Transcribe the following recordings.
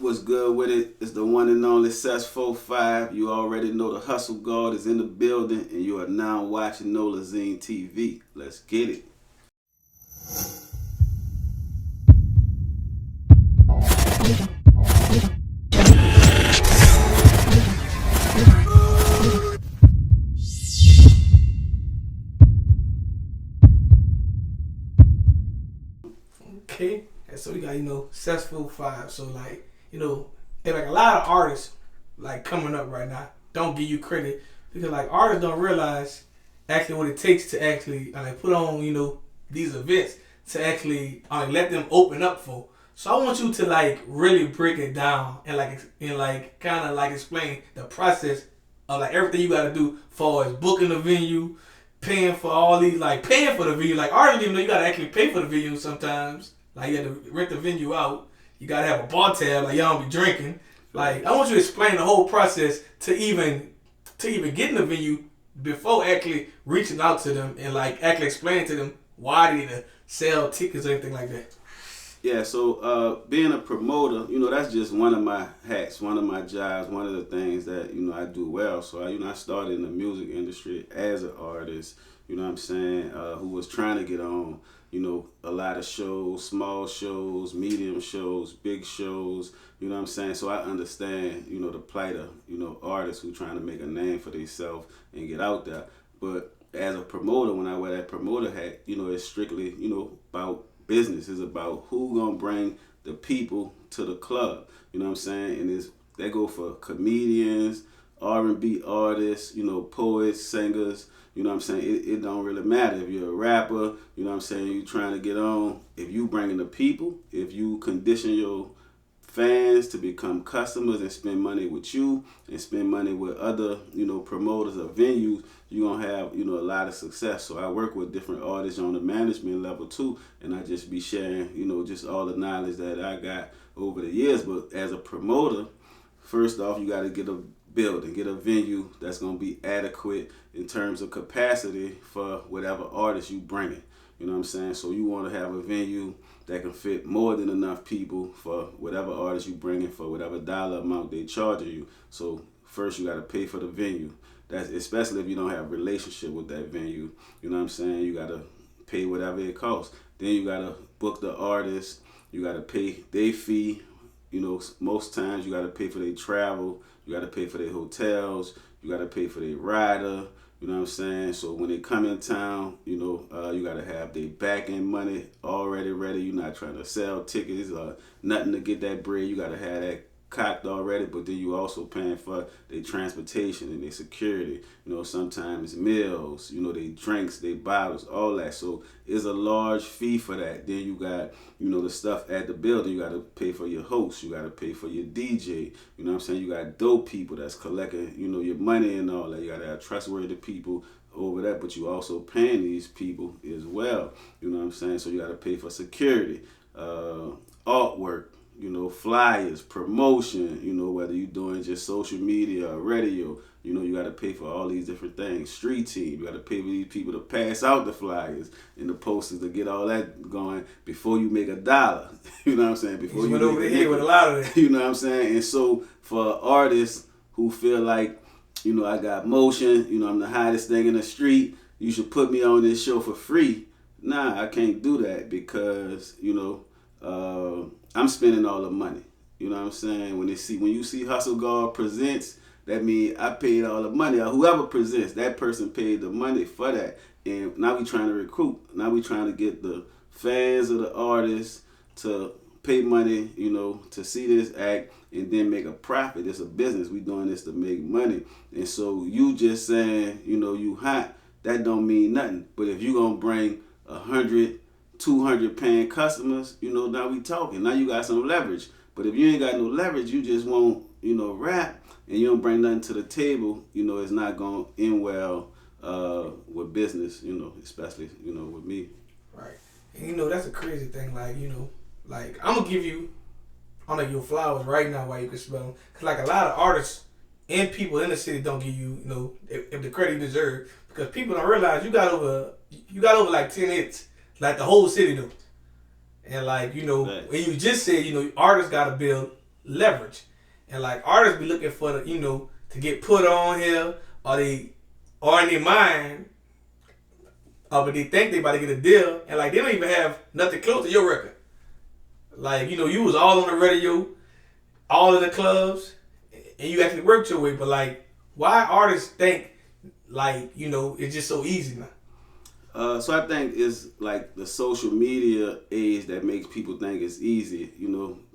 What's good with it? It's the one and only Sess 45. You already know the hustle guard is in the building, and you are now watching Nolazine TV. Let's get it. Okay, and so we got successful five. So and like a lot of artists like coming up right now don't give you credit because like artists don't realize actually what it takes to actually like put on these events to actually let them open up for. So I want you to like really break it down and like kind of like explain the process of like everything you got to do for as booking the venue, paying for all these like paying for the venue. Like artists even know you got to actually pay for the venue sometimes. Like you got to rent the venue out. You got to have a bar tab. Like y'all don't be drinking. Like I want you to explain the whole process to even get in the venue before actually reaching out to them and like actually explaining to them why they need to sell tickets or anything like that. Yeah, so being a promoter, that's just one of my hats, one of my jobs, one of the things that, I do well. So, I started in the music industry as an artist, who was trying to get on, a lot of shows, small shows, medium shows, big shows, So I understand, the plight of, artists who trying to make a name for themselves and get out there. But as a promoter, when I wear that promoter hat, it's strictly, about business. Is about who gonna bring the people to the club. And that go for comedians, R&B artists, poets, singers. It don't really matter if you're a rapper. You trying to get on. If you bringing the people, if you condition your fans to become customers and spend money with you and spend money with other promoters or venues, you're gonna have a lot of success. So I work with different artists on the management level too, and I just be sharing just all the knowledge that I got over the years. But as a promoter, first off, you got to get a building, get a venue that's gonna be adequate in terms of capacity for whatever artist you bringing. So you want to have a venue that can fit more than enough people for whatever artist you bring in, for whatever dollar amount they charge you. So first you got to pay for the venue. That's especially if you don't have a relationship with that venue. You got to pay whatever it costs. Then you got to book the artist. You got to pay their fee. Most times you got to pay for their travel. You got to pay for their hotels. You got to pay for their rider. So when they come in town, you got to have their back end money already ready. You're not trying to sell tickets or nothing to get that bread. You got to have that cocked already, but then you also paying for their transportation and their security. Sometimes meals, their drinks, their bottles, all that. So it's a large fee for that. Then you got, the stuff at the building. You got to pay for your host. You got to pay for your DJ. You got dope people that's collecting, your money and all that. You got to have trustworthy people over that, but you also paying these people as well. So you got to pay for security, artwork, flyers, promotion, whether you're doing just social media or radio, you got to pay for all these different things. Street team, you got to pay for these people to pass out the flyers and the posters to get all that going before you make $1. Before you went over the head with a lot of it. And so for artists who feel like, I got motion, I'm the hottest thing in the street, you should put me on this show for free. Nah, I can't do that because, I'm spending all the money. When you see Hustle Guard presents, that means I paid all the money. Or whoever presents, that person paid the money for that. And now we trying to recruit. Now we trying to get the fans of the artists to pay money, to see this act and then make a profit. It's a business. We doing this to make money. And so you just saying, you hot, that don't mean nothing. But if you gonna bring 100, 200 paying customers, now we talking. Now you got some leverage. But if you ain't got no leverage, you just won't, rap and you don't bring nothing to the table, it's not going to end well with business, especially, with me. Right. And that's a crazy thing. Like I'm going to give you your flowers right now while you can smell them. Because like a lot of artists and people in the city don't give you, if the credit you deserve. Because people don't realize you got over like 10 hits. Like the whole city do. And when you just said, artists gotta build leverage, and like artists be looking for the to get put on here, or they or in their mind, but they think they about to get a deal, and like they don't even have nothing close to your record. Like you was all on the radio, all in the clubs, and you actually worked your way. But like, why artists think like it's just so easy now? So I think it's like the social media age that makes people think it's easy.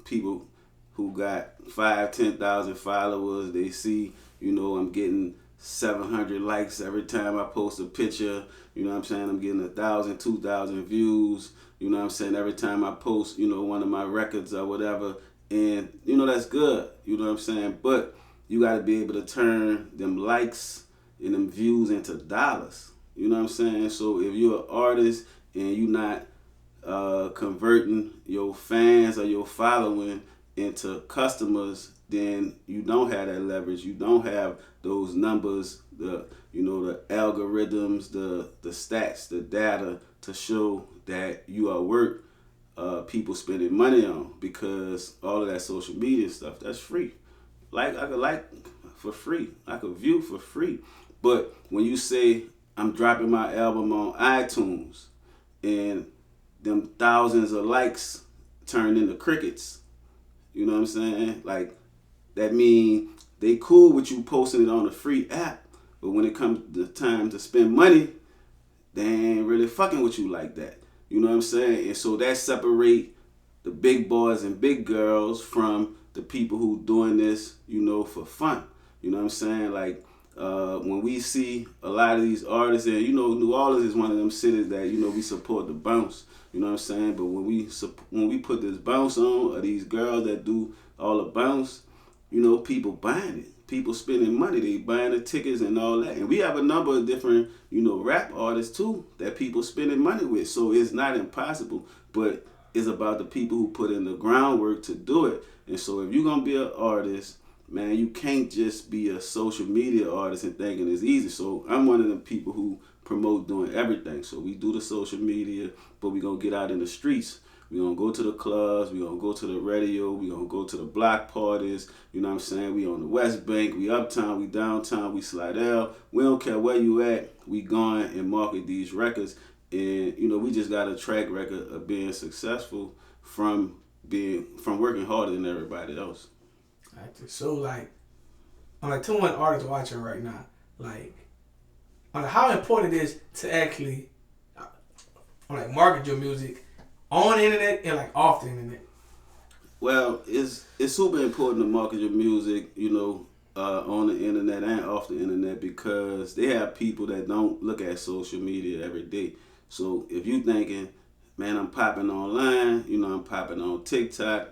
People who got 5, 10,000 followers, they see, I'm getting 700 likes every time I post a picture. You know what I'm saying? I'm getting 1,000, 2,000 views. You know what I'm saying? Every time I post, one of my records or whatever. And, that's good. You know what I'm saying? But you got to be able to turn them likes and them views into dollars. You know what I'm saying? So if you're an artist and you're not converting your fans or your following into customers, then you don't have that leverage. You don't have those numbers, the algorithms, the stats, the data to show that you are worth people spending money on, because all of that social media stuff, that's free. I could like for free. I could view for free. But when you say I'm dropping my album on iTunes and them thousands of likes turn into crickets, you know what I'm saying? Like, that mean they cool with you posting it on a free app, but when it comes to time to spend money, they ain't really fucking with you like that. You know what I'm saying? And so that separate the big boys and big girls from the people who doing this, for fun. You know what I'm saying? Like, when we see a lot of these artists, and New Orleans is one of them cities that we support the bounce. You know what I'm saying? But when we put this bounce on, or these girls that do all the bounce, people buying it. People spending money. They buying the tickets and all that. And we have a number of different, rap artists too that people spending money with. So it's not impossible, but it's about the people who put in the groundwork to do it. And so if you're gonna be an artist, man, you can't just be a social media artist and thinking it's easy. So I'm one of the people who promote doing everything. So we do the social media, but we gonna get out in the streets. We gonna go to the clubs, we gonna go to the radio, we gonna go to the block parties, you know what I'm saying? We on the West Bank, we uptown, we downtown, we Slidell. We don't care where you at, we going and market these records. And we just got a track record of being successful from working harder than everybody else. So like, I'm like 21 artists watching right now. Like, how important it is to actually market your music on the internet and like off the internet. Well, it's super important to market your music, on the internet and off the internet, because they have people that don't look at social media every day. So if you thinking, man, I'm popping online, I'm popping on TikTok,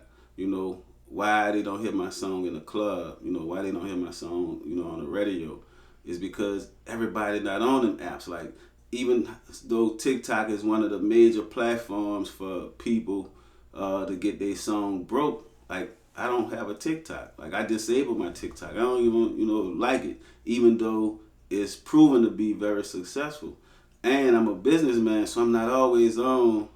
why they don't hear my song in the club, why they don't hear my song, on the radio, is because everybody not on them apps. Like, even though TikTok is one of the major platforms for people to get their song broke, like, I don't have a TikTok. Like, I disabled my TikTok. I don't even, like it, even though it's proven to be very successful. And I'm a businessman, so I'm not always on,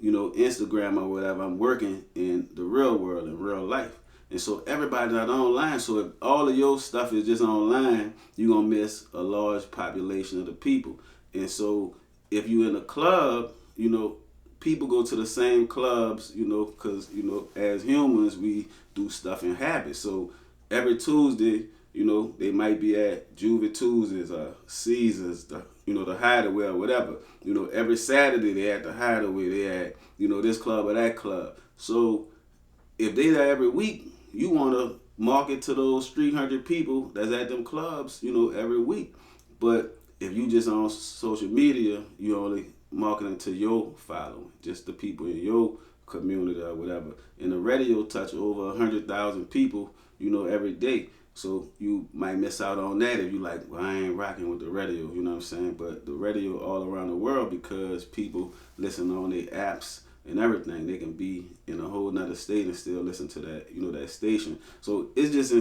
Instagram or whatever. I'm working in the real world, in real life. And so everybody not online. So if all of your stuff is just online, you're going to miss a large population of the people. And so if you're in a club, people go to the same clubs, because, as humans, we do stuff in habits. So every Tuesday, they might be at Juvie Tuesdays or Caesars, the Hideaway or whatever. Every Saturday they at the Hideaway, they at, this club or that club. So if they there every week, you want to market to those 300 people that's at them clubs, every week. But if you just on social media, you only marketing to your following, just the people in your community or whatever. And the radio touch over 100,000 people, every day. So you might miss out on that if you like, well, I ain't rocking with the radio, you know what I'm saying? But the radio all around the world, because people listen on their apps and everything. They can be in a whole nother state and still listen to that, that station. So it's just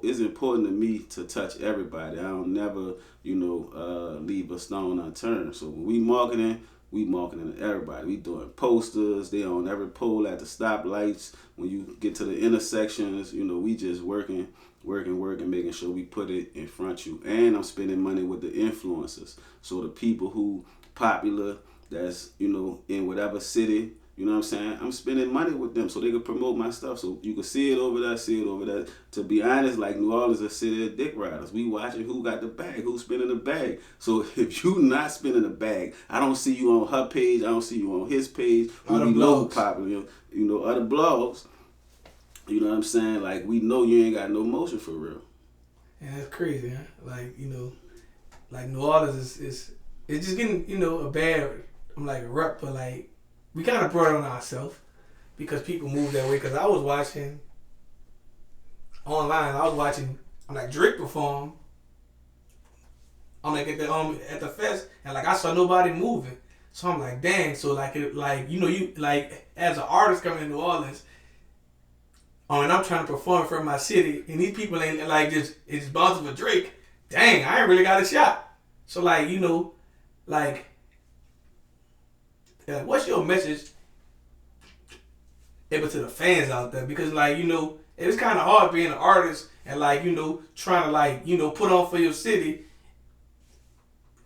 it's important to me to touch everybody. I don't never, leave a stone unturned. So when we marketing, we marketing to everybody. We doing posters. They on every pole at the stoplights. When you get to the intersections, we just working, making sure we put it in front of you. And I'm spending money with the influencers. So the people who popular, that's, in whatever city, you know what I'm saying? I'm spending money with them so they can promote my stuff. So you can see it over there, see it over there. To be honest, like New Orleans is a city of dick riders. We watching who got the bag, who's spending the bag. So if you not spending the bag, I don't see you on her page, I don't see you on his page. Who we know popular, other blogs. You know what I'm saying? Like, we know you ain't got no motion for real. And that's crazy, huh? Like, like New Orleans is it's just getting, a bad, I'm like, rep, but like, we kind of brought it on ourselves because people move that way. Because I was watching online, I'm like, Drake perform. I'm like, at the fest, and like, I saw nobody moving. So I'm like, dang. So like, you like, as an artist coming to New Orleans, and I'm trying to perform for my city, and these people ain't like it's bouncing for Drake. Dang, I ain't really got a shot. So like, like, what's your message able to the fans out there? Because like, it's kind of hard being an artist and like, trying to like, put on for your city,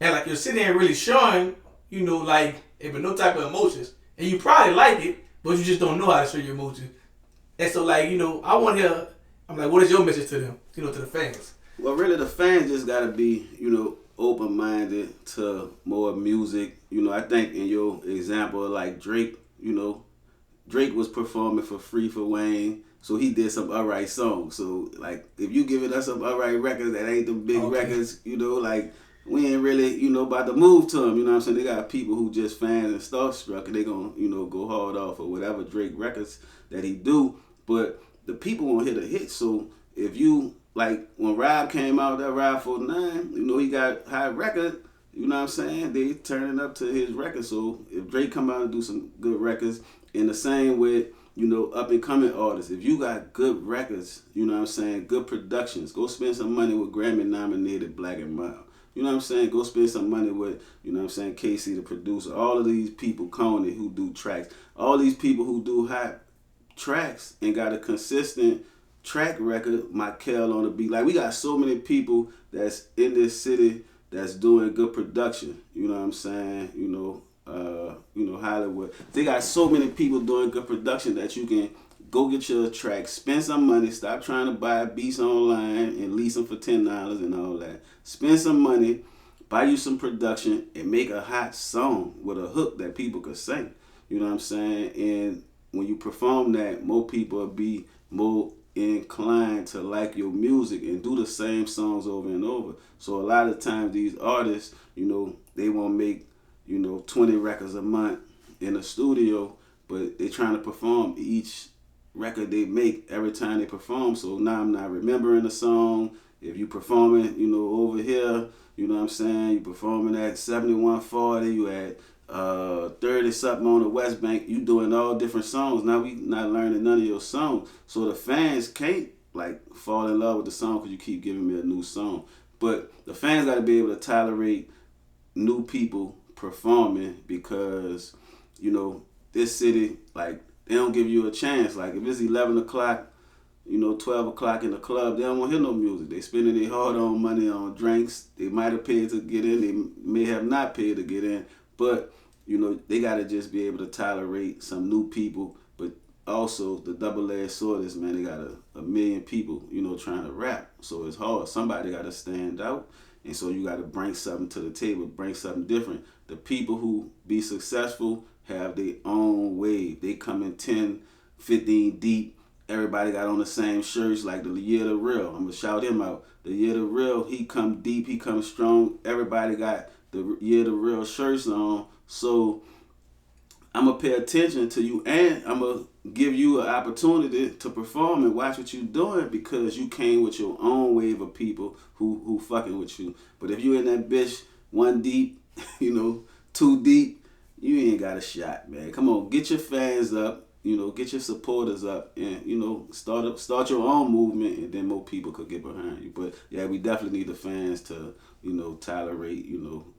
and like your city ain't really showing, like, but no type of emotions, and you probably like it, but you just don't know how to show your emotions. And so, like, I want to hear, I'm like, what is your message to them, to the fans? Well, really, the fans just got to be, open-minded to more music. I think in your example, like Drake, Drake was performing for free for Wayne, so he did some alright songs. So, like, if you giving us some alright records that ain't the big records, like, we ain't really, about to move to them. You know what I'm saying? They got people who just fans and starstruck, and they gonna, go hard off of whatever Drake records that he do. But the people won't hit a hit. So if you, like, when Rob came out, that Rob 49, he got high record. You know what I'm saying? They turning up to his record. So if Drake come out and do some good records, in the same with, up and coming artists, if you got good records, you know what I'm saying, good productions, go spend some money with Grammy nominated Black and Mild. You know what I'm saying? Go spend some money with, Casey the producer. All of these people, Coney, who do tracks. All these people who do hot tracks and got a consistent track record, Michael on the beat. Like, we got so many people that's in this city that's doing good production. You know what I'm saying? Hollywood. They got so many people doing good production that you can go get your track, spend some money, stop trying to buy beats online and lease them for $10 and all that. Spend some money, buy you some production, and make a hot song with a hook that people could sing. You know what I'm saying? And when you perform that, more people will be more inclined to like your music and do the same songs over and over. So a lot of times these artists, they won't make, 20 records a month in the studio, but they trying to perform each record they make every time they perform. So now I'm not remembering the song. If you performing, over here, you know what I'm saying, you performing at 7140, you at 30 something on the West Bank, you doing all different songs. Now we not learning none of your songs. So the fans can't like fall in love with the song because you keep giving me a new song. But the fans got to be able to tolerate new people performing because, this city, like, they don't give you a chance. Like, if it's 11 o'clock, 12 o'clock in the club, they don't want to hear no music. They spending their hard-earned money on drinks. They might have paid to get in. They may have not paid to get in. But, they got to just be able to tolerate some new people. But also, the double-edged sword is, man, they got a million people, trying to rap. So it's hard. Somebody got to stand out. And so you got to bring something to the table, bring something different. The people who be successful have their own wave. They come in 10, 15 deep. Everybody got on the same shirts, like the Year the Real. I'm going to shout him out. The Year the Real, he come deep, he come strong. Everybody got the Year the Real shirts on. So I'm going to pay attention to you, and I'm going to give you an opportunity to perform and watch what you're doing because you came with your own wave of people who fucking with you. But if you in that bitch one deep, two deep, you ain't got a shot, man. Come on, get your fans up, get your supporters up, and, start your own movement, and then more people could get behind you. But, yeah, we definitely need the fans to, tolerate,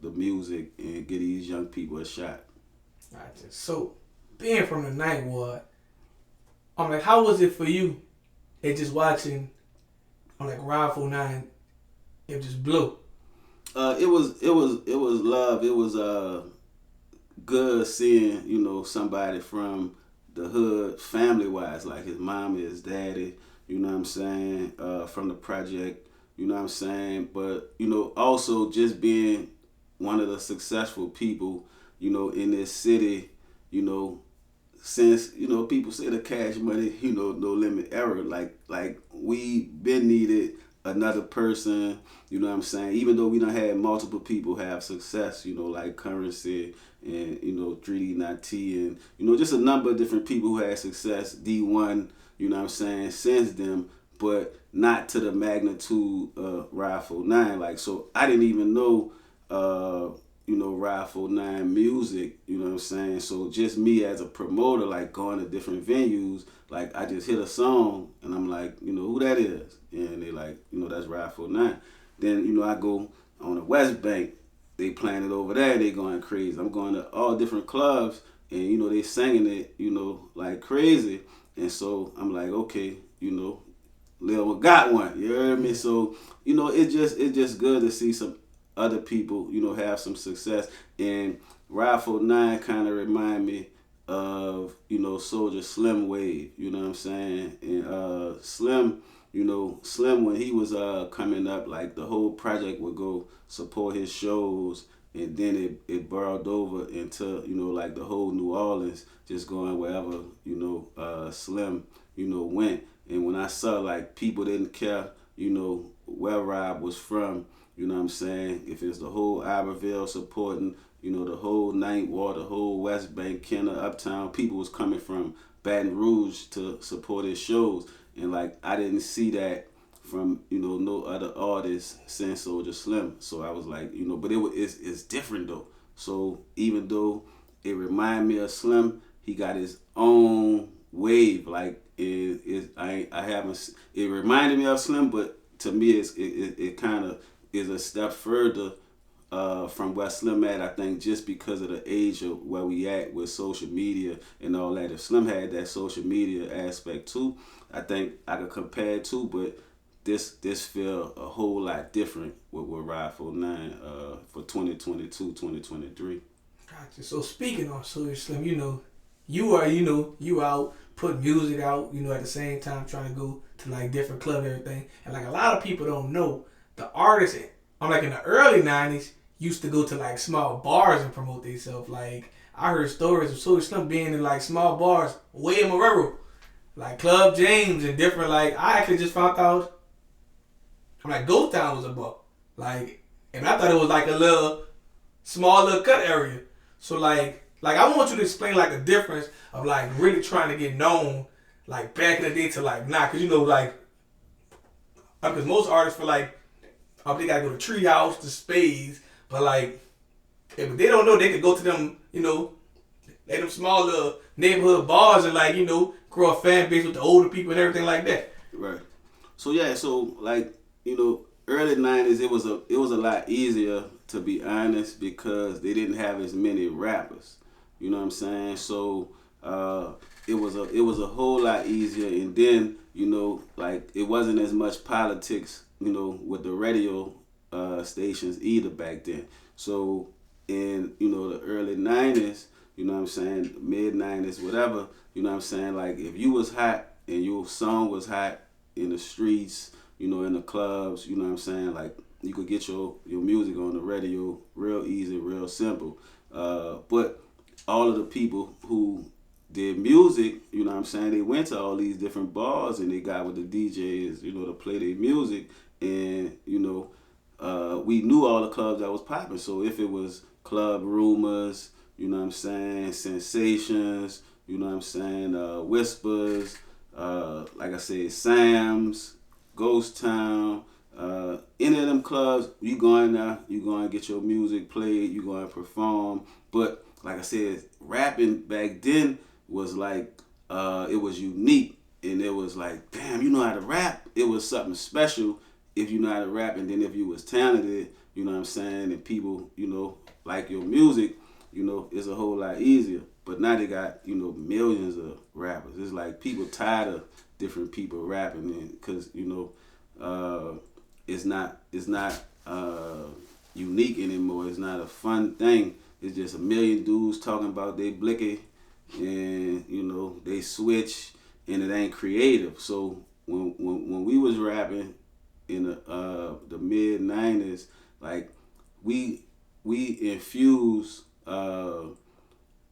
the music and get these young people a shot. Gotcha. So, being from the Ninth Ward, I'm like, how was it for you? And just watching on like Ride 49, it just blew. It was love. It was good seeing somebody from the hood, family wise, like his mom, his daddy. You know what I'm saying? From the project. You know what I'm saying? But also just being one of the successful people. In this city. Since people say the cash money, no limit era. Like we been needed another person. You know what I'm saying? Even though we done had multiple people have success, like Currency and 3D Not T and just a number of different people who had success. D1, you know what I'm saying, since them, but not to the magnitude of Rifle 9. Like so, I didn't even know. Rifle 9 music, you know what I'm saying? So just me as a promoter, like going to different venues, like I just hit a song and I'm like, who that is? And they like, that's Rifle 9. Then, I go on the West Bank, they playing it over there, they going crazy. I'm going to all different clubs and, they singing it, like crazy. And so I'm like, okay, Lil got one, you heard me? So, it's just good to see some other people, have some success. And Rifle 9 kind of remind me of, Soldier Slim Wave, you know what I'm saying? And Slim, Slim when he was coming up, like the whole project would go support his shows and then it burrowed over into, like the whole New Orleans, just going wherever, Slim, went. And when I saw like people didn't care, where Rob was from, you know what I'm saying? If it's the whole Iberville supporting, the whole Ninth Ward, the whole West Bank, Kenner, Uptown, people was coming from Baton Rouge to support his shows. And like I didn't see that from, no other artists since Soldier Slim. So I was like, but it's different though. So even though it reminded me of Slim, he got his own wave. Like I haven't. It reminded me of Slim, but to me, it kind of is a step further from where Slim at. I think just because of the age of where we at with social media and all that. If Slim had that social media aspect too, I think I could compare it to. But this feel a whole lot different with Rifle 9 for 2022, 2023. Gotcha. So speaking on Soldier Slim, you out put music out, at the same time trying to go to like different clubs and everything. And like a lot of people don't know, the artists, I'm like in the early 90s, used to go to like small bars and promote themselves. Like I heard stories of Soldier Slim being in like small bars way in Marrero, like Club James and different. Like I actually just found out, I'm like Ghost Town was a bar, like, and I thought it was like a little small little cut area. So like I want you to explain like the difference of like really trying to get known, like back in the day to like now, cause like, because most artists feel like they gotta go to Treehouse, to Spades, but like if they don't know, they could go to them, them small little neighborhood bars and like grow a fan base with the older people and everything like that. Right. So yeah, so like early 90s, it was a lot easier to be honest because they didn't have as many rappers. You know what I'm saying? So it was a whole lot easier, and then like it wasn't as much politics with the radio stations either back then. So in the early 90s, you know what I'm saying, mid 90s, whatever, you know what I'm saying, like if you was hot and your song was hot in the streets, in the clubs, you know what I'm saying, like you could get your music on the radio real easy, real simple. But all of the people who did music, you know what I'm saying, they went to all these different bars and they got with the DJs, to play their music. And, we knew all the clubs that was popping. So if it was Club Rumors, you know what I'm saying, Sensations, you know what I'm saying, Whispers, like I said, Sam's, Ghost Town, any of them clubs, you go in there, you go and get your music played, you go and perform. But like I said, rapping back then was like, it was unique. And it was like, damn, you know how to rap? It was something special if you know how to rap. And then if you was talented, you know what I'm saying, and people, like your music, you know, it's a whole lot easier. But now they got, you know, millions of rappers. It's like people tired of different people rapping, because you know, it's not unique anymore. It's not a fun thing. It's just a million dudes talking about they blicky, and you know they switch, and it ain't creative. So when we was rapping in the mid '90s, like we infuse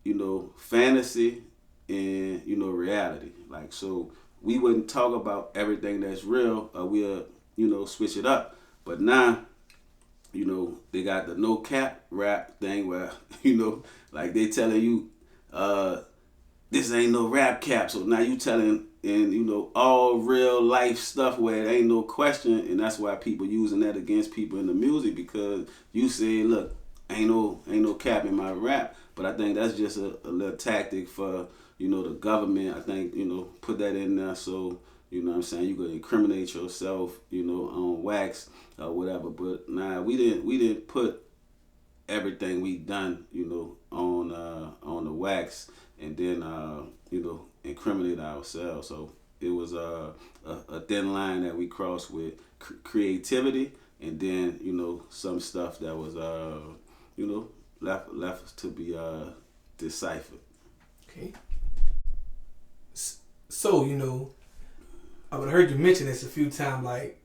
you know, fantasy and, you know, reality. Like, so we wouldn't talk about everything that's real, or we'll, you know, switch it up. But now, you know, they got the no cap rap thing where, you know, like they telling you, this ain't no rap cap. So now you telling, and you know, all real life stuff where it ain't no question, and that's why people using that against people in the music, because you say, look, ain't no cap in my rap. But I think that's just a little tactic for, you know, the government. I think, you know, put that in there so, you know what I'm saying, you could incriminate yourself, you know, on wax or whatever. But nah, we didn't put everything we done, you know, on the wax, and then you know, incriminate ourselves. So it was a thin line that we crossed with creativity, and then, you know, some stuff that was you know, left to be deciphered. Okay. So, you know, I've heard you mention this a few times, like,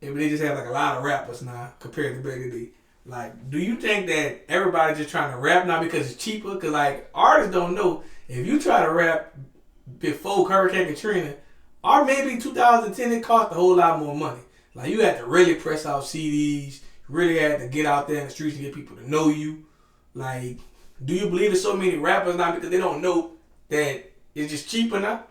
if they just have like a lot of rappers now compared to back in the day. Like, do you think that everybody's just trying to rap now because it's cheaper? Because, like, artists don't know. If you try to rap before Hurricane Katrina, or maybe 2010, it cost a whole lot more money. Like, you had to really press out CDs. You really had to get out there in the streets and get people to know you. Like, do you believe there's so many rappers now because they don't know that it's just cheaper now?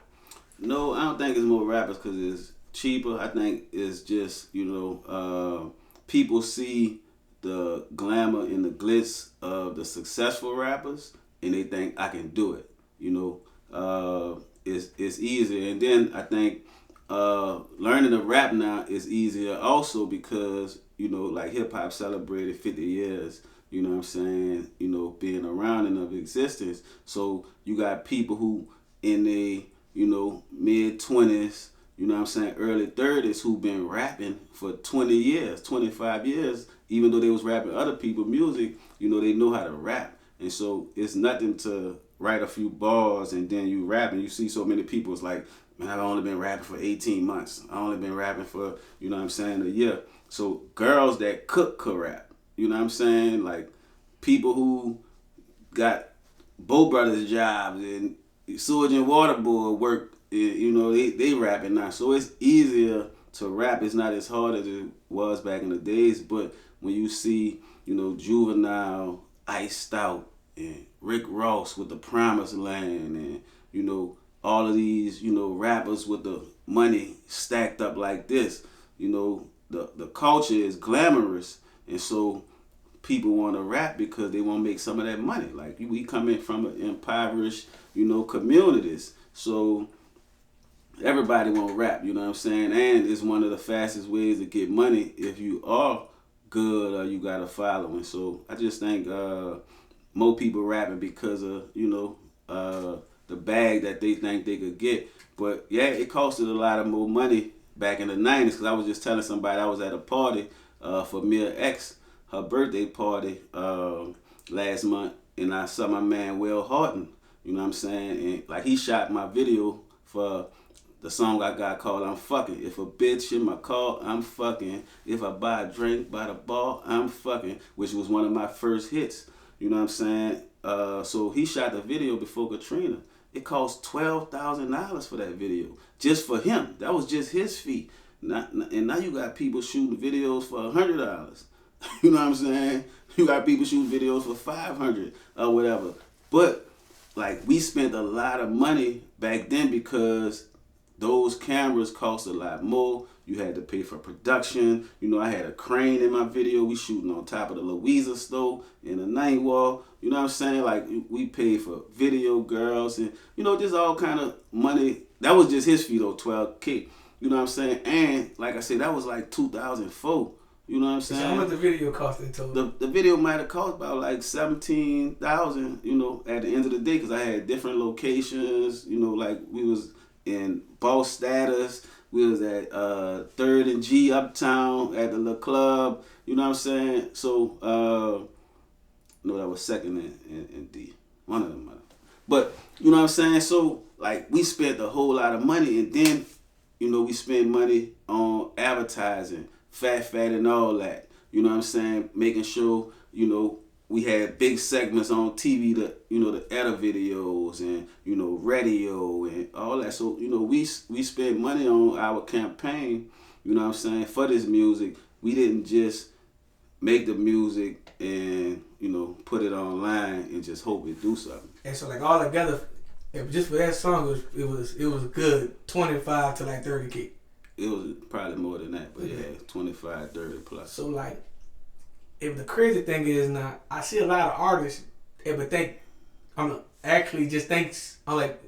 No, I don't think it's more rappers because it's cheaper. I think it's just, you know, people see the glamour and the glitz of the successful rappers, and they think I can do it. You know, it's easier. And then I think learning to rap now is easier also because, you know, like hip hop celebrated 50 years. You know what I'm saying? You know, being around and of existence. So you got people who in their, you know, mid-20s, you know what I'm saying, early 30s, who been rapping for 20 years, 25 years, even though they was rapping other people's music, you know, they know how to rap. And so it's nothing to write a few bars and then you rap, and you see so many people, it's like, man, I've only been rapping for 18 months. I only been rapping for, you know what I'm saying, a year. So girls that could rap. You know what I'm saying? Like people who got Bo Brothers jobs and sewage and water board work, you know, they rapping now. So it's easier to rap. It's not as hard as it was back in the days. But when you see, you know, Juvenile, Iced Out, and Rick Ross with the Promised Land, and, you know, all of these, you know, rappers with the money stacked up like this, you know, the culture is glamorous. And so people want to rap because they want to make some of that money. Like we come in from impoverished, you know, communities. So everybody want to rap, you know what I'm saying? And it's one of the fastest ways to get money if you are good or you got a following. So I just think more people rapping because of, you know, the bag that they think they could get. But yeah, it costed a lot of more money back in the 90s, because I was just telling somebody I was at a party for Mia X, her birthday party last month, and I saw my man Will Horton, you know what I'm saying? And like he shot my video for the song I got called I'm Fucking. If a bitch in my car, I'm fucking. If I buy a drink by the bar, I'm fucking, which was one of my first hits, you know what I'm saying? So he shot the video before Katrina. It cost $12,000 for that video, just for him. That was just his fee. And now you got people shooting videos for $100. You know what I'm saying? You got people shooting videos for $500 or whatever. But like we spent a lot of money back then because those cameras cost a lot more. You had to pay for production. You know, I had a crane in my video. We shooting on top of the Louisa stove in the night wall. You know what I'm saying? Like we paid for video girls and, you know, just all kind of money. That was just his fee though, $12K. You know what I'm saying? And like I said, that was like 2004. You know what I'm So saying? how much the video cost in total? The video might have cost about like 17,000. You know, at the end of the day, because I had different locations. You know, like we was in Boss Status. We was at 3rd and G Uptown at the little club. You know what I'm saying? So no, that was 2nd and D. One of them. But you know what I'm saying? So like we spent a whole lot of money, and then you know we spent money on advertising, fat and all that. You know what I'm saying? Making sure you know we had big segments on TV, the edit videos and radio and all that. So we spent money on our campaign. You know what I'm saying, for this music. We didn't just make the music and put it online and just hope it do something. And so like all together, just for that song, it was a good 25 to like 30K. It was probably more than that, but yeah, 25, 30 plus. So like, if the crazy thing is now, I see a lot of artists, if it think it just thinks like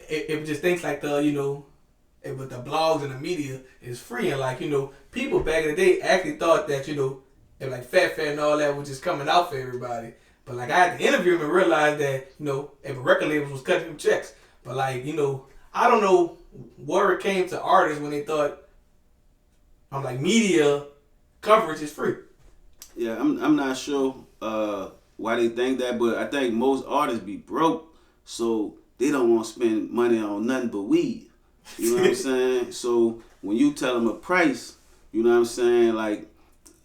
if with the blogs and the media is free, and like people back in the day actually thought that if like fat and all that was just coming out for everybody. But like I had to interview him and realize that if a record label was cutting him checks. But like I don't know where it came to artists when they thought media coverage is free. Yeah, I'm not sure why they think that, but I think most artists be broke, so they don't want to spend money on nothing but weed. You know what I'm saying? So when you tell them a price, you know what I'm saying, like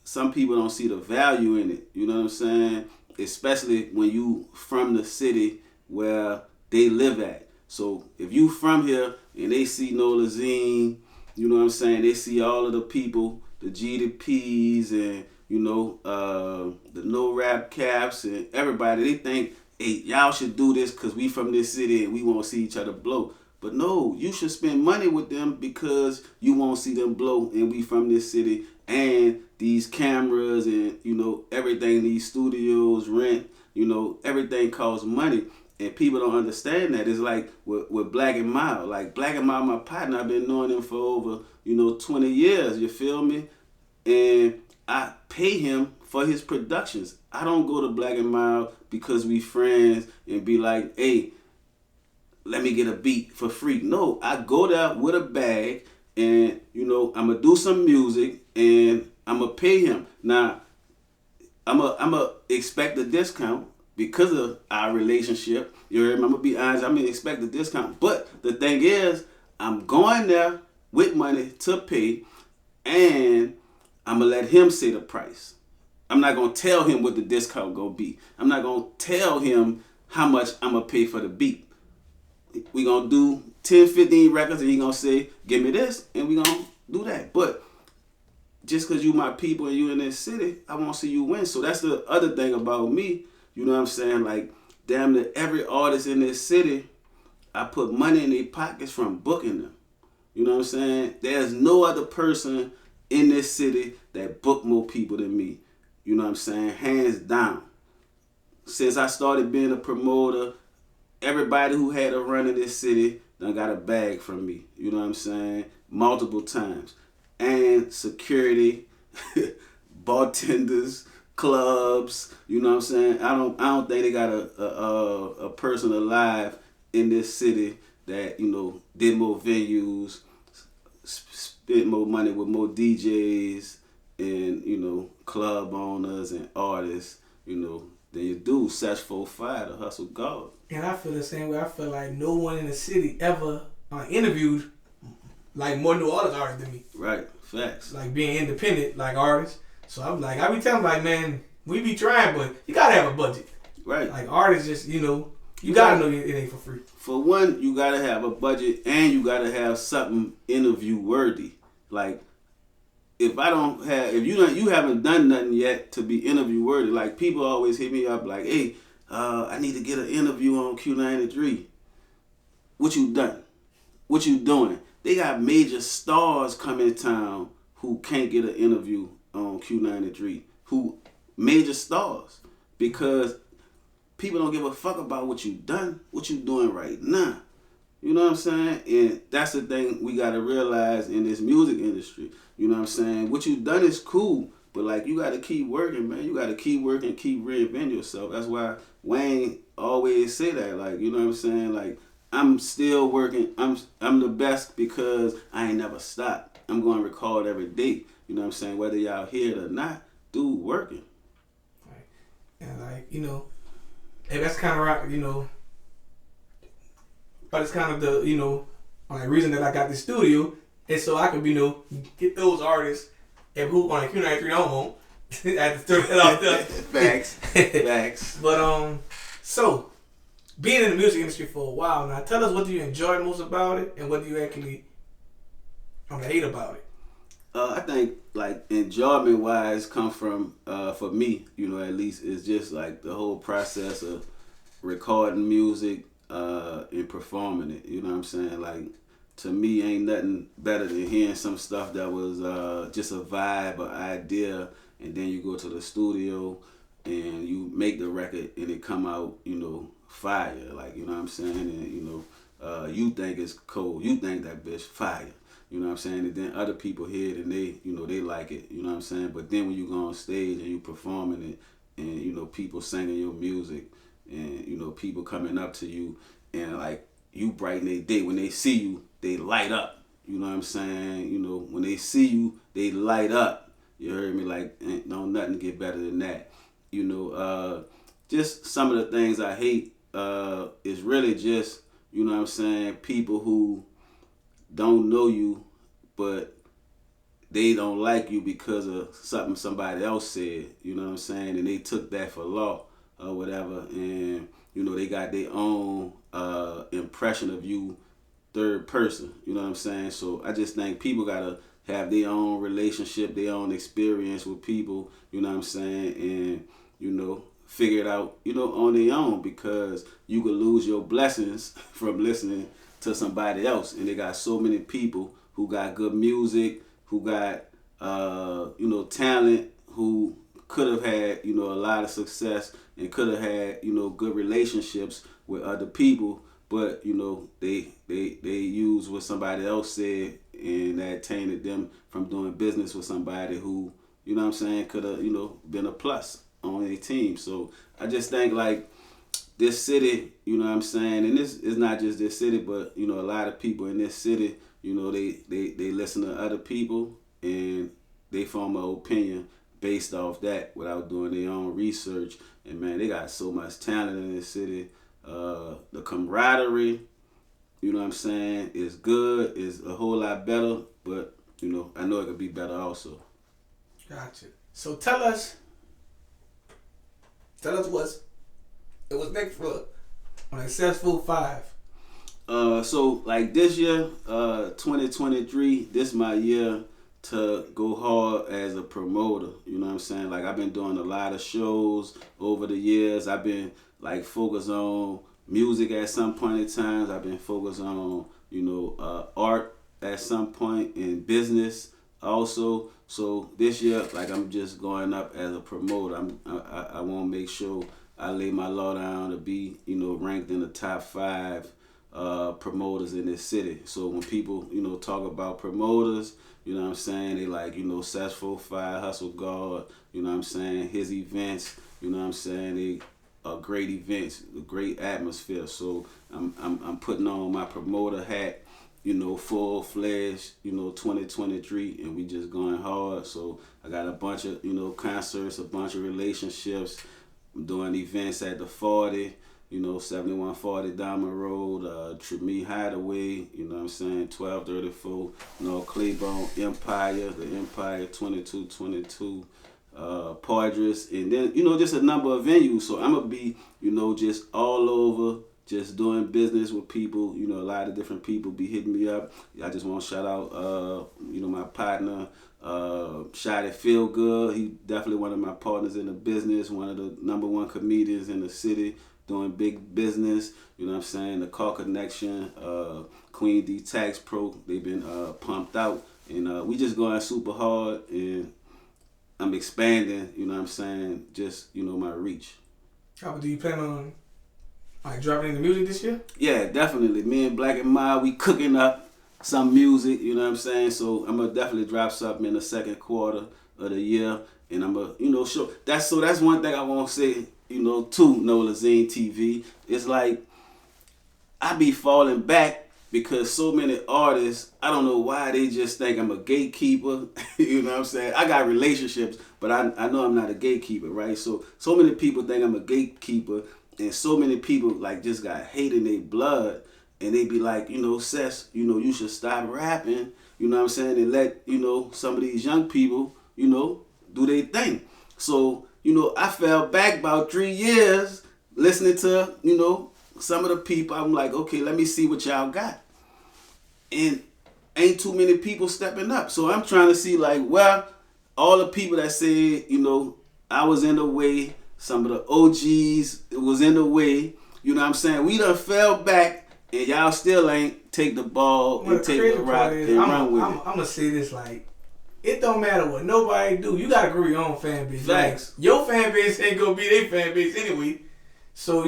some people don't see the value in it. You know what I'm saying? Especially when you from the city where they live at. So if you from here and they see Nolazine, you know what I'm saying, they see all of the people, the GDPs and the no rap caps and everybody, they think, hey, y'all should do this because we from this city and we won't see each other blow. But no, you should spend money with them because you won't see them blow and we from this city, and these cameras and everything, these studios rent, everything costs money. And people don't understand that. It's like with Black and Mild. Like Black and Mild, my partner, I've been knowing him for over 20 years, you feel me? And I pay him for his productions. I don't go to Black and Mild because we friends and be like, hey, let me get a beat for free. No, I go there with a bag and, I'm going to do some music and I'm going to pay him. Now, I'm going to expect a discount because of our relationship. You heard me? I'm going to be honest. I'm going to expect a discount. But the thing is, I'm going there with money to pay, and I'm going to let him say the price. I'm not going to tell him what the discount going to be. I'm not going to tell him how much I'm going to pay for the beat. We going to do 10, 15 records, and he going to say, give me this, and we going to do that. But just because you my people and you in this city, I want to see you win. So that's the other thing about me. You know what I'm saying? Like, damn near every artist in this city, I put money in their pockets from booking them. You know what I'm saying? There's no other person in this city that book more people than me. You know what I'm saying? Hands down. Since I started being a promoter, everybody who had a run in this city done got a bag from me. You know what I'm saying? Multiple times. And security, bartenders, clubs, you know what I'm saying? I don't think they got a person alive in this city that, did more venues, spent more money with more DJs and, club owners and artists, than you do Sess 45, the Hustle God. And I feel the same way. I feel like no one in the city ever interviewed like more New Orleans artists than me. Right, facts. Like being independent, like artists. So I'm like, I be telling like, man, we be trying, but you gotta have a budget. Right. Like artists just, you gotta know it ain't for free. For one, you gotta have a budget and you gotta have something interview worthy. Like, if you haven't done nothing yet to be interview worthy, like people always hit me up like, hey, I need to get an interview on Q93. What you done? What you doing? They got major stars coming in town who can't get an interview on Q93. Who major stars, because people don't give a fuck about what you done, what you doing right now. You know what I'm saying? And that's the thing we gotta realize in this music industry. You know what I'm saying? What you done is cool, But like you gotta keep working, man. You gotta keep working, keep reinventing yourself. That's why Wayne always say that. Like, you know what I'm saying? Like, I'm still working. I'm the best because I ain't never stopped. I'm going to record every day. You know what I'm saying? Whether y'all hear it or not, dude, working. Right. And like, hey, that's kind of right, but it's kind of the, like reason that I got the studio is so I could, get those artists and who on a Q93 home at the studio. Facts. Facts. But so being in the music industry for a while now, tell us what do you enjoy most about it and what do you actually hate about it. I think like enjoyment wise come from for me, at least is just like the whole process of recording music and performing it. You know what I'm saying? Like to me ain't nothing better than hearing some stuff that was just a vibe or idea, and then you go to the studio and you make the record and it come out, fire. Like, you know what I'm saying? And you think it's cold. You think that bitch fire. You know what I'm saying? And then other people hear it and they like it. You know what I'm saying? But then when you go on stage and you performing it and, people singing your music and, people coming up to you and like you brighten their day. When they see you, they light up. You know what I'm saying? When they see you, they light up. You heard me? Like, ain't no nothing get better than that. Just some of the things I hate is really just, you know what I'm saying, people who don't know you, but they don't like you because of something somebody else said, you know what I'm saying, and they took that for law or whatever, and, they got their own impression of you third person, you know what I'm saying? So I just think people gotta have their own relationship, their own experience with people, you know what I'm saying, and, figure it out, on their own, because you could lose your blessings from listening to somebody else. And they got so many people who got good music, who got, talent, who could have had, a lot of success and could have had, good relationships with other people, but, they used what somebody else said and that tainted them from doing business with somebody who, you know what I'm saying, could have, been a plus on their team. So I just think like this city, you know what I'm saying, and this is not just this city, but, a lot of people in this city, they listen to other people and they form an opinion based off that without doing their own research. And man, they got so much talent in this city. The camaraderie, you know what I'm saying, is good, is a whole lot better, but, I know it could be better also. Gotcha. So tell us what's next for a successful 5. So like this year, 2023, this my year to go hard as a promoter. You know what I'm saying? Like I've been doing a lot of shows over the years. I've been like focused on music at some point in times. I've been focused on, art at some point, in business also. So this year, like I'm just going up as a promoter. I want to make sure I lay my law down to be, ranked in the top 5 promoters in this city. So when people, talk about promoters, you know what I'm saying, they like, Sess 45, Hustle God, you know what I'm saying, his events, you know what I'm saying, they are great events, a great atmosphere. So I'm putting on my promoter hat, full-fledged, 2023, and we just going hard. So I got a bunch of, concerts, a bunch of relationships. I'm doing events at the 40, 7140 Diamond Road, Treme Hideaway, you know what I'm saying, 1234, Claiborne Empire, the Empire 2222, Padres, and then, just a number of venues. So I'm going to be, just all over, just doing business with people. A lot of different people be hitting me up. I just want to shout out, my partner, Shot It Feel Good. He definitely one of my partners in the business, one of the number 1 comedians in the city, doing big business. You know what I'm saying? The Car Connection, Queen D Tax Pro, they've been pumped out. And we just going super hard, and I'm expanding, you know what I'm saying, just, my reach. How do you plan on dropping in the music this year? Yeah, definitely. Me and Black and Mild, we cooking up some music, you know what I'm saying? So I'm going to definitely drop something in the second quarter of the year, and I'm a show. That's one thing I want to say. To Nolazine TV, it's like I be falling back because so many artists, I don't know why they just think I'm a gatekeeper. You know what I'm saying? I got relationships, but I know I'm not a gatekeeper, right? So many people think I'm a gatekeeper, and so many people like just got hate in their blood, and they be like, Sess, you should stop rapping, you know what I'm saying, and let, some of these young people, do their thing. So, I fell back about 3 years listening to, some of the people. I'm like, okay, let me see what y'all got. And ain't too many people stepping up. So I'm trying to see like, well, all the people that said, I was in the way, some of the OGs was in the way, you know what I'm saying? We done fell back and y'all still ain't take the ball and take the rock and run with it. I'm going to say this like, it don't matter what nobody do. You got to grow your own fan base. Facts. Like, your fan base ain't going to be their fan base anyway. So,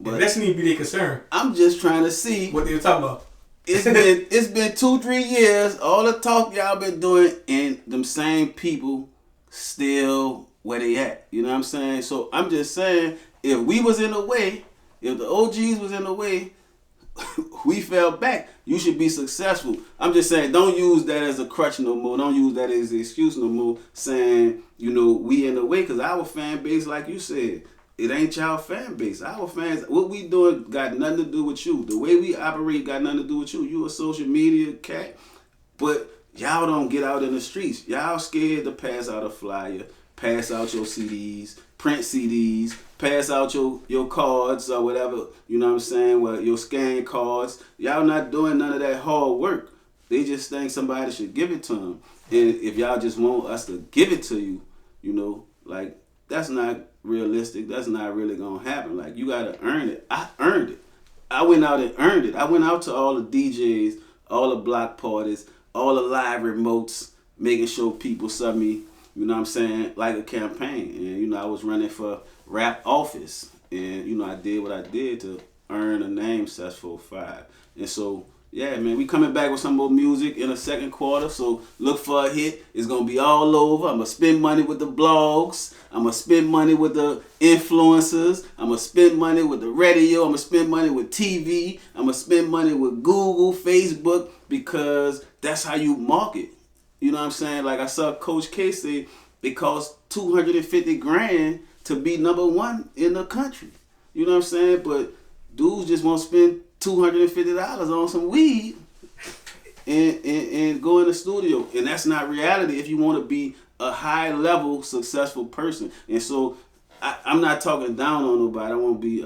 but that's need to be their concern. I'm just trying to see what they were talking about. It's been 2-3 years. All the talk y'all been doing, and them same people still where they at. You know what I'm saying? So I'm just saying, if we was in the way, if the OGs was in the way, we fell back. You should be successful. I'm just saying, don't use that as a crutch no more. Don't use that as an excuse no more. Saying, we in the way, because our fan base, like you said, it ain't y'all fan base. Our fans, what we doing got nothing to do with you. The way we operate got nothing to do with you. You a social media cat, but y'all don't get out in the streets. Y'all scared to pass out a flyer, pass out your CDs, print CDs, pass out your cards or whatever, you know what I'm saying, well, your scan cards. Y'all not doing none of that hard work. They just think somebody should give it to them. And if y'all just want us to give it to you, like, that's not realistic. That's not really gonna happen. Like, you gotta earn it. I earned it. I went out and earned it. I went out to all the DJs, all the block parties, all the live remotes, making sure people saw me, you know what I'm saying, like a campaign. And, I was running for rap office. And, I did what I did to earn a name, Sess 45. And so, yeah, man, we coming back with some more music in the second quarter. So look for a hit. It's going to be all over. I'm going to spend money with the blogs. I'm going to spend money with the influencers. I'm going to spend money with the radio. I'm going to spend money with TV. I'm going to spend money with Google, Facebook, because that's how you market. You know what I'm saying? Like I saw Coach K say, it costs $250,000 to be number one in the country. You know what I'm saying? But dudes just want to spend $250 on some weed and go in the studio. And that's not reality if you want to be a high level successful person. And so I'm not talking down on nobody. I won't be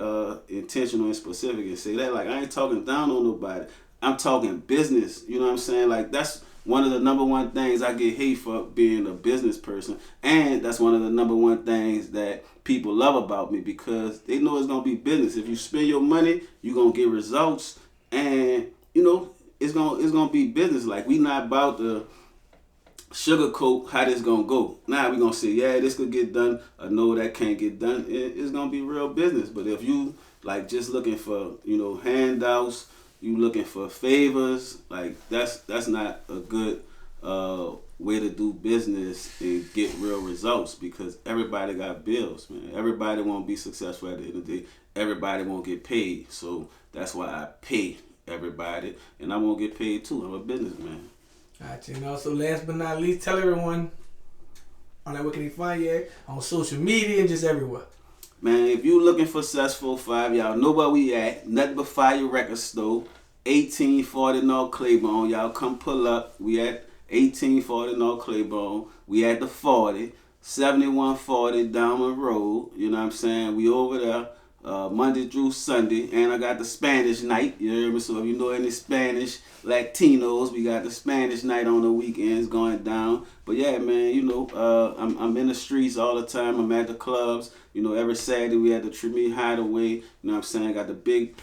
intentional and specific and say that. Like, I ain't talking down on nobody. I'm talking business. You know what I'm saying? Like, that's one of the number one things I get hate for, being a business person. And that's one of the number one things that people love about me, because they know it's going to be business. If you spend your money, you're going to get results. And, it's gonna be business. Like, we not about to sugarcoat how this going to go. Now we going to say, yeah, this could get done, or no, that can't get done. It's going to be real business. But if you, like, just looking for, handouts, you looking for favors, like, that's not a good way to do business and get real results, because everybody got bills, man. Everybody won't be successful at the end of the day. Everybody won't get paid. So that's why I pay everybody, and I won't get paid too. I'm a businessman. Gotcha. And also, last but not least, tell everyone on that, where can they find you at, on social media and just everywhere. Man, if you looking for Sess 45, y'all know where we at. Nothing but Fire Record Store, 1840 North Claiborne. Y'all come pull up. We at 1840 North Claiborne. We at the 40, 7140 Diamond Road. You know what I'm saying? We over there Monday through Sunday. And I got the Spanish night. You hear me? So if you know any Spanish Latinos, we got the Spanish night on the weekends going down. But yeah, man, I'm in the streets all the time. I'm at the clubs. Every Saturday we at the Tremere Hideaway. You know what I'm saying? Got the big,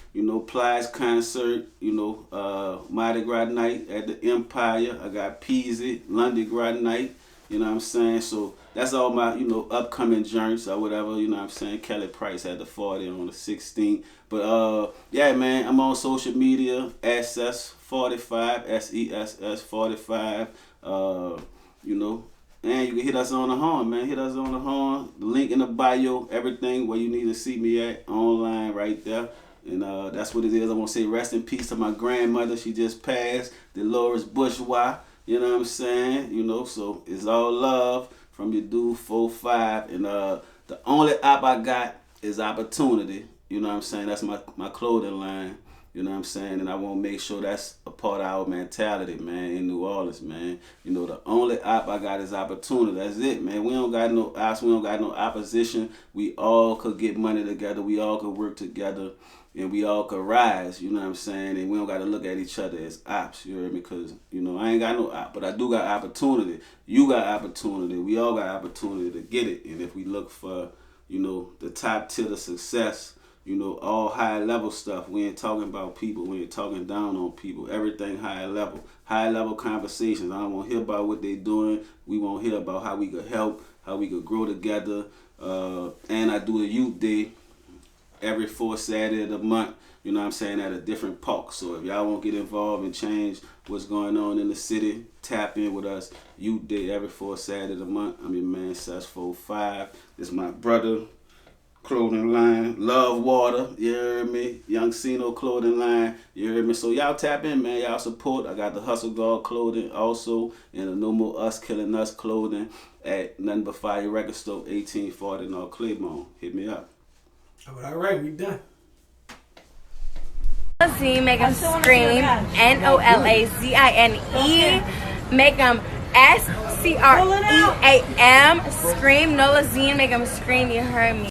Plies concert, Mardi Gras night at the Empire. I got Peasy, Lundi Gras night. You know what I'm saying? So that's all my, upcoming joints or whatever. You know what I'm saying? Kelly Price had the 40 on the 16th. But yeah, man, I'm on social media at Sess 45, SESS 45. you know. And you can hit us on the horn, man. Hit us on the horn. The link in the bio, everything where you need to see me at, online right there. And that's what it is. I want to say rest in peace to my grandmother. She just passed, Dolores Bourgeois. You know what I'm saying? You know, so it's all love from your dude 4-5. And the only app I got is Opportunity. You know what I'm saying? That's my clothing line. You know what I'm saying? And I want to make sure that's a part of our mentality, man, in New Orleans, man. You know, the only op I got is Opportunity. That's it, man. We don't got no ops. We don't got no opposition. We all could get money together. We all could work together. And we all could rise, you know what I'm saying? And we don't got to look at each other as ops, you heard me? Because, you know, I ain't got no op, but I do got opportunity. You got opportunity. We all got opportunity to get it. And if we look for, you know, the top tier of success, you know, all high level stuff. We ain't talking about people. We ain't talking down on people. Everything high level. High level conversations. I don't want to hear about what they doing. We won't hear about how we could help, how we could grow together. And I do a youth day every fourth Saturday of the month, you know what I'm saying, at a different park. So if y'all want to get involved and change what's going on in the city, tap in with us. Youth Day every fourth Saturday of the month. I'm your man, Sess 4-5. This is my brother clothing line, Love Water, you heard me? Young Sino clothing line, you heard me? So y'all tap in, man. Y'all support. I got the Hustle Guard clothing also, and the No More Us Killing Us clothing at Nothing But Fire Record Store, 1840 North Claiborne. Hit me up. All right, we done. Nolazine, make them scream. Nolazine. Make them SCREAM. Scream. Nolazine, make them scream. You heard me.